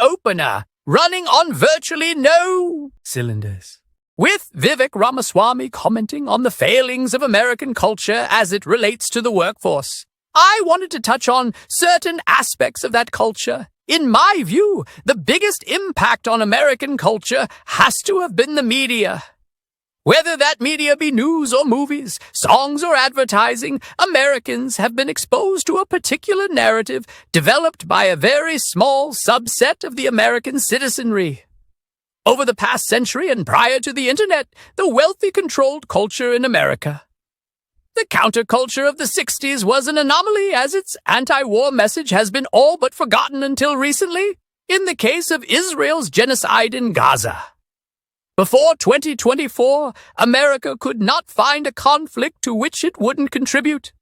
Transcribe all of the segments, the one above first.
EyeOpener, running on virtually no cylinders. With Vivek Ramaswamy commenting on the failings of American culture as it relates to the workforce, I wanted to touch on certain aspects of that culture. In my view, the biggest impact on American culture has to have been the media. Whether that media be news or movies, songs or advertising, Americans have been exposed to a particular narrative developed by a very small subset of the American citizenry. Over the past century and prior to the internet, the wealthy controlled culture in America. The counterculture of the 60s was an anomaly, as its anti-war message has been all but forgotten until recently, in the case of Israel's genocide in Gaza. Before 2024, America could not find a conflict to which it wouldn't contribute.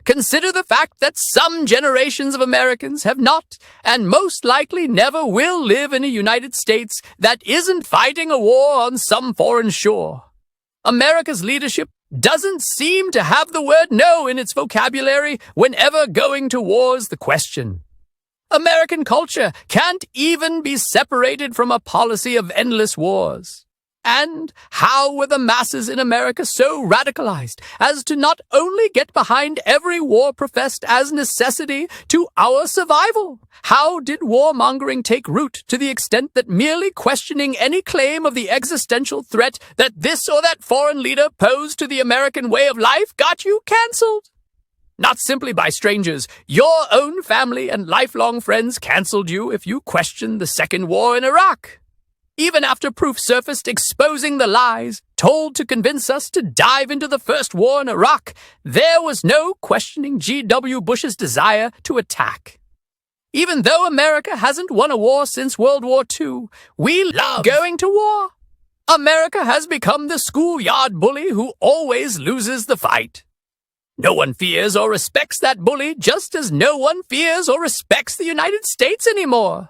Consider the fact that some generations of Americans have not, and most likely never will, live in a United States that isn't fighting a war on some foreign shore. America's leadership doesn't seem to have the word no in its vocabulary whenever going to war's the question. American culture can't even be separated from a policy of endless wars. And how were the masses in America so radicalized as to not only get behind every war professed as necessity to our survival? How did warmongering take root to the extent that merely questioning any claim of the existential threat that this or that foreign leader posed to the American way of life got you canceled? Not simply by strangers. Your own family and lifelong friends canceled you if you questioned the second war in Iraq. Even after proof surfaced exposing the lies told to convince us to dive into the first war in Iraq, there was no questioning G.W. Bush's desire to attack. Even though America hasn't won a war since World War II, we love going to war. America has become the schoolyard bully who always loses the fight. No one fears or respects that bully, just as no one fears or respects the United States anymore.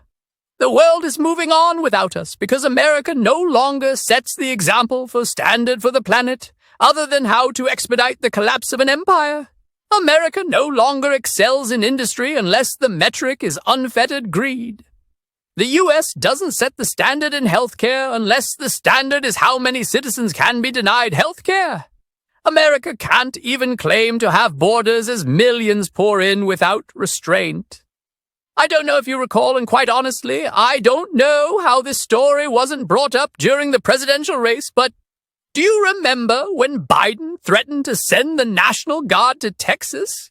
The world is moving on without us because America no longer sets the example for standard for the planet, other than how to expedite the collapse of an empire. America no longer excels in industry unless the metric is unfettered greed. The U.S. doesn't set the standard in healthcare unless the standard is how many citizens can be denied healthcare. America can't even claim to have borders as millions pour in without restraint. I don't know if you recall, and quite honestly, I don't know how this story wasn't brought up during the presidential race, but do you remember when Biden threatened to send the National Guard to Texas?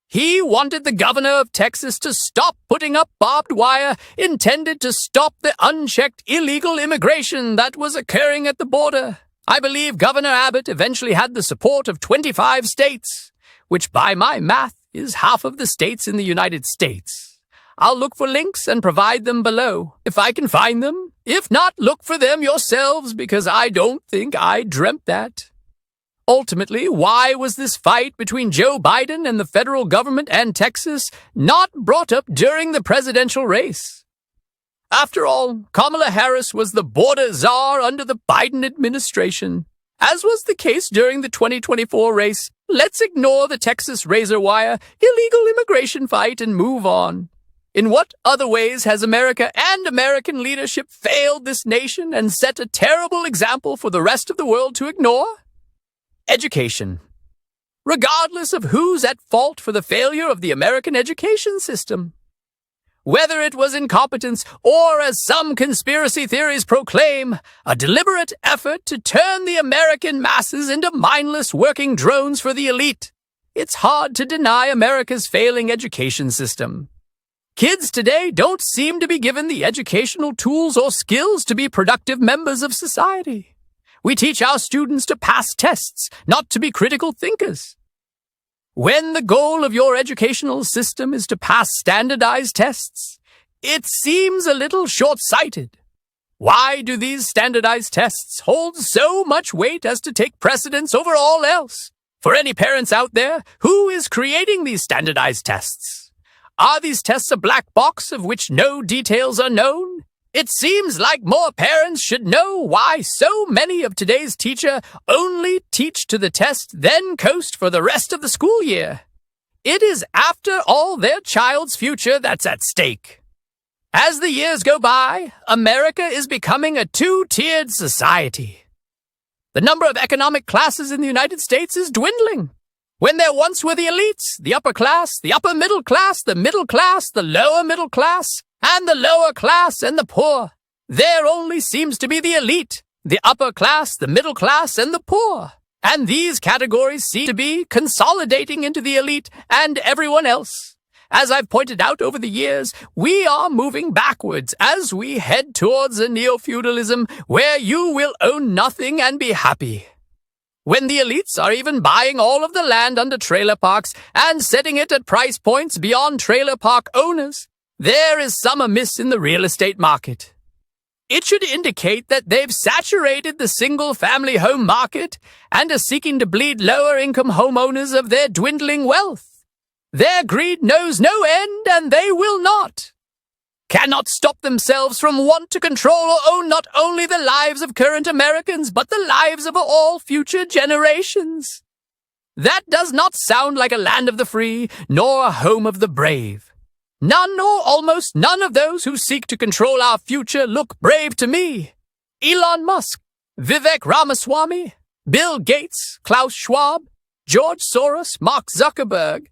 He wanted the governor of Texas to stop putting up barbed wire intended to stop the unchecked illegal immigration that was occurring at the border. I believe Governor Abbott eventually had the support of 25 states, which by my math is half of the states in the United States. I'll look for links and provide them below, if I can find them. If not, look for them yourselves, because I don't think I dreamt that. Ultimately, why was this fight between Joe Biden and the federal government and Texas not brought up during the presidential race? After all, Kamala Harris was the border czar under the Biden administration. As was the case during the 2024 race, let's ignore the Texas razor wire, illegal immigration fight and move on. In what other ways has America and American leadership failed this nation and set a terrible example for the rest of the world to ignore? Education. Regardless of who's at fault for the failure of the American education system. Whether it was incompetence or, as some conspiracy theories proclaim, a deliberate effort to turn the American masses into mindless working drones for the elite, it's hard to deny America's failing education system. Kids today don't seem to be given the educational tools or skills to be productive members of society. We teach our students to pass tests, not to be critical thinkers. When the goal of your educational system is to pass standardized tests, it seems a little short-sighted. Why do these standardized tests hold so much weight as to take precedence over all else? For any parents out there, who is creating these standardized tests? Are these tests a black box of which no details are known? It seems like more parents should know why so many of today's teachers only teach to the test, then coast for the rest of the school year. It is, after all, their child's future that's at stake. As the years go by, America is becoming a two-tiered society. The number of economic classes in the United States is dwindling. When there once were the elites, the upper class, the upper middle class, the lower middle class, and the lower class and the poor, there only seems to be the elite, the upper class, the middle class, and the poor. And these categories seem to be consolidating into the elite and everyone else. As I've pointed out over the years, we are moving backwards as we head towards a neo-feudalism where you will own nothing and be happy. When the elites are even buying all of the land under trailer parks and setting it at price points beyond trailer park owners, there is some amiss in the real estate market. It should indicate that they've saturated the single-family home market and are seeking to bleed lower-income homeowners of their dwindling wealth. Their greed knows no end, and they will not. Cannot stop themselves from want to control or own not only the lives of current Americans, but the lives of all future generations. That does not sound like a land of the free, nor a home of the brave. None or almost none of those who seek to control our future look brave to me. Elon Musk, Vivek Ramaswamy, Bill Gates, Klaus Schwab, George Soros, Mark Zuckerberg.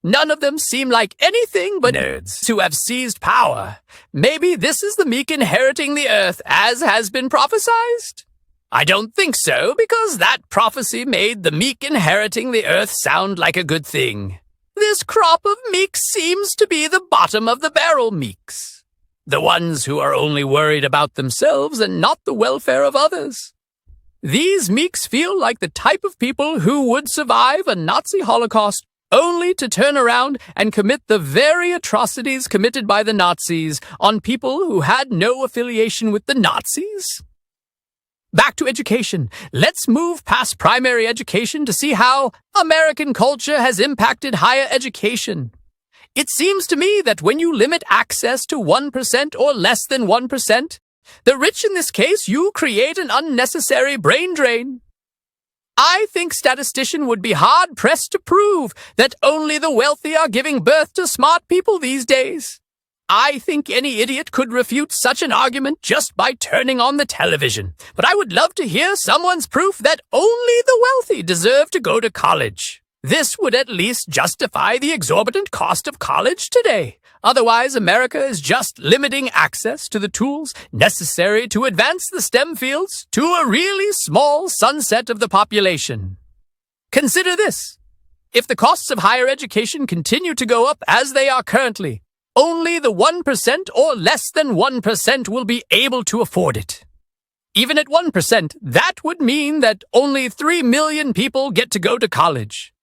None of them seem like anything but nerds who have seized power. Maybe this is the meek inheriting the earth, as has been prophesied? I don't think so, because that prophecy made the meek inheriting the earth sound like a good thing. This crop of meeks seems to be the bottom of the barrel meeks. The ones who are only worried about themselves and not the welfare of others. These meeks feel like the type of people who would survive a Nazi Holocaust only to turn around and commit the very atrocities committed by the Nazis on people who had no affiliation with the Nazis. Back to education. Let's move past primary education to see how American culture has impacted higher education. It seems to me that when you limit access to 1% or less than 1%, the rich in this case, you create an unnecessary brain drain. I think statistician would be hard-pressed to prove that only the wealthy are giving birth to smart people these days. I think any idiot could refute such an argument just by turning on the television. But I would love to hear someone's proof that only the wealthy deserve to go to college. This would at least justify the exorbitant cost of college today. Otherwise, America is just limiting access to the tools necessary to advance the STEM fields to a really small subset of the population. Consider this. If the costs of higher education continue to go up as they are currently, only the 1% or less than 1% will be able to afford it. Even at 1%, that would mean that only 3 million people get to go to college.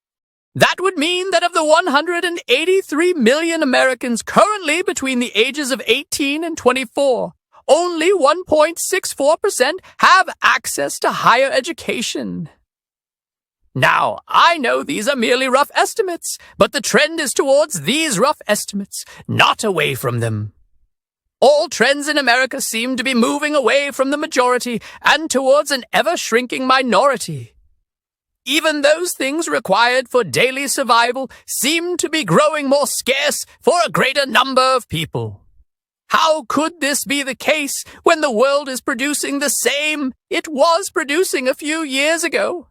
That would mean that of the 183 million Americans currently between the ages of 18 and 24, only 1.64% have access to higher education. Now, I know these are merely rough estimates, but the trend is towards these rough estimates, not away from them. All trends in America seem to be moving away from the majority and towards an ever-shrinking minority. Even those things required for daily survival seem to be growing more scarce for a greater number of people. How could this be the case when the world is producing the same it was producing a few years ago?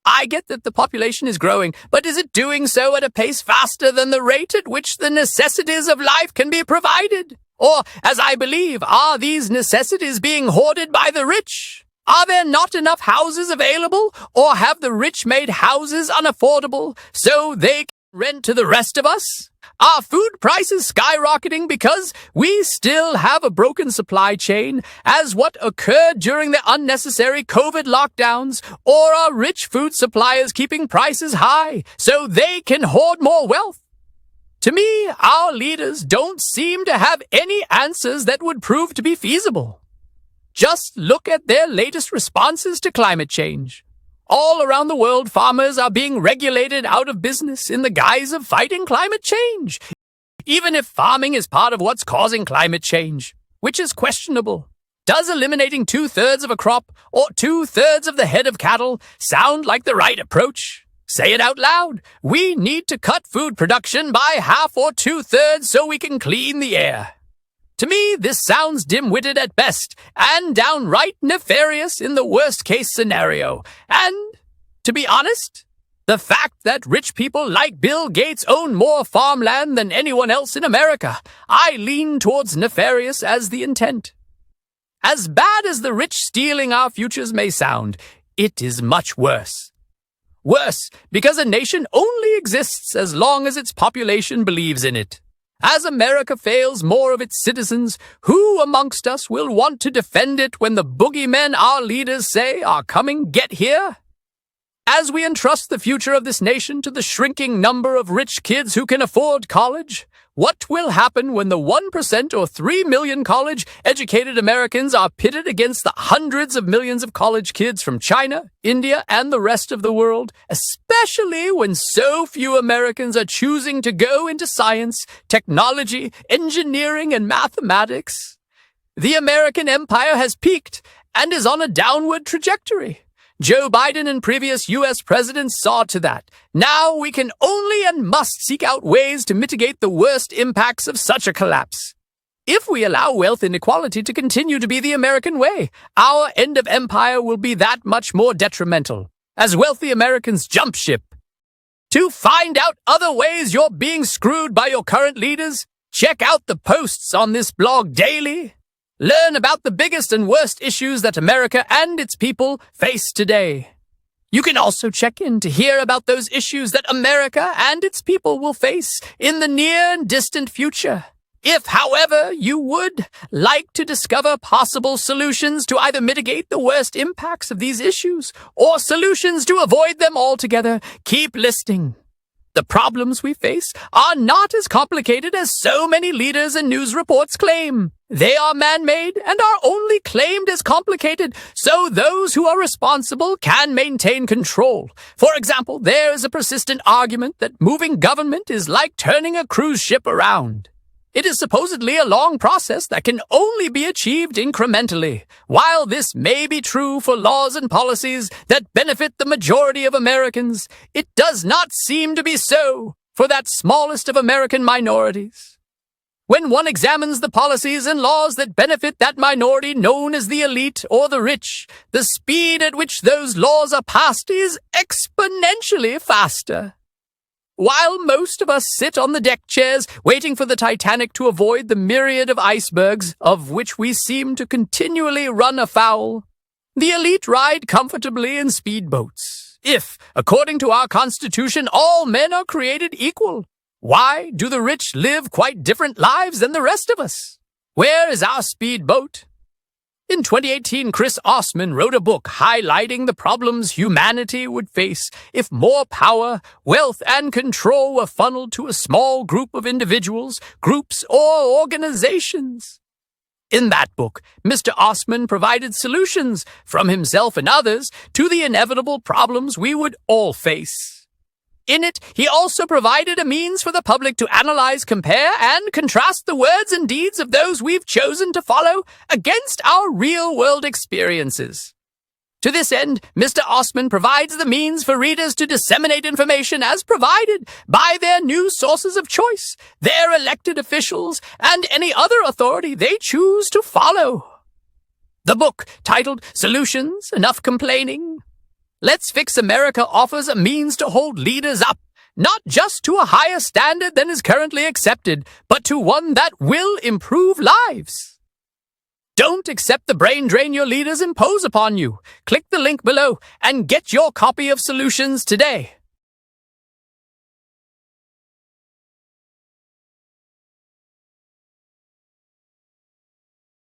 I get that the population is growing, but is it doing so at a pace faster than the rate at which the necessities of life can be provided? Or, as I believe, are these necessities being hoarded by the rich? Are there not enough houses available, or have the rich made houses unaffordable so they can rent to the rest of us? Are food prices skyrocketing because we still have a broken supply chain, as what occurred during the unnecessary COVID lockdowns, or are rich food suppliers keeping prices high so they can hoard more wealth? To me, our leaders don't seem to have any answers that would prove to be feasible. Just look at their latest responses to climate change. All around the world, farmers are being regulated out of business in the guise of fighting climate change, even if farming is part of what's causing climate change, which is questionable. Does eliminating 2/3 of a crop or 2/3 of the head of cattle sound like the right approach? Say it out loud. We need to cut food production by 1/2 or 2/3 so we can clean the air. To me, this sounds dim-witted at best, and downright nefarious in the worst-case scenario. And, to be honest, the fact that rich people like Bill Gates own more farmland than anyone else in America, I lean towards nefarious as the intent. As bad as the rich stealing our futures may sound, it is much worse. Worse, because a nation only exists as long as its population believes in it. As America fails more of its citizens, who amongst us will want to defend it when the boogeymen our leaders say are coming get here? As we entrust the future of this nation to the shrinking number of rich kids who can afford college, what will happen when the 1% or 3 million college-educated Americans are pitted against the hundreds of millions of college kids from China, India, and the rest of the world, especially when so few Americans are choosing to go into science, technology, engineering, and mathematics? The American empire has peaked and is on a downward trajectory. Joe Biden and previous U.S. presidents saw to that. Now we can only and must seek out ways to mitigate the worst impacts of such a collapse. If we allow wealth inequality to continue to be the American way, our end of empire will be that much more detrimental, as wealthy Americans jump ship. To find out other ways you're being screwed by your current leaders, check out the posts on this blog daily. Learn about the biggest and worst issues that America and its people face today. You can also check in to hear about those issues that America and its people will face in the near and distant future. If, however, you would like to discover possible solutions to either mitigate the worst impacts of these issues or solutions to avoid them altogether, keep listening. The problems we face are not as complicated as so many leaders and news reports claim. They are man-made and are only claimed as complicated so those who are responsible can maintain control. For example, there is a persistent argument that moving government is like turning a cruise ship around. It is supposedly a long process that can only be achieved incrementally. While this may be true for laws and policies that benefit the majority of Americans, it does not seem to be so for that smallest of American minorities. When one examines the policies and laws that benefit that minority known as the elite or the rich, the speed at which those laws are passed is exponentially faster. While most of us sit on the deck chairs waiting for the Titanic to avoid the myriad of icebergs of which we seem to continually run afoul, the elite ride comfortably in speedboats. If, according to our Constitution, all men are created equal, why do the rich live quite different lives than the rest of us? Where is our speedboat? In 2018, Chris Osman wrote a book highlighting the problems humanity would face if more power, wealth, and control were funneled to a small group of individuals, groups, or organizations. In that book, Mr. Osman provided solutions from himself and others to the inevitable problems we would all face. In it, he also provided a means for the public to analyze, compare, and contrast the words and deeds of those we've chosen to follow against our real-world experiences. To this end, Mr. Osman provides the means for readers to disseminate information as provided by their news sources of choice, their elected officials, and any other authority they choose to follow. The book, titled Solutions, Enough Complaining, Let's Fix America, offers a means to hold leaders up, not just to a higher standard than is currently accepted, but to one that will improve lives. Don't accept the brain drain your leaders impose upon you. Click the link below and get your copy of Solutions today.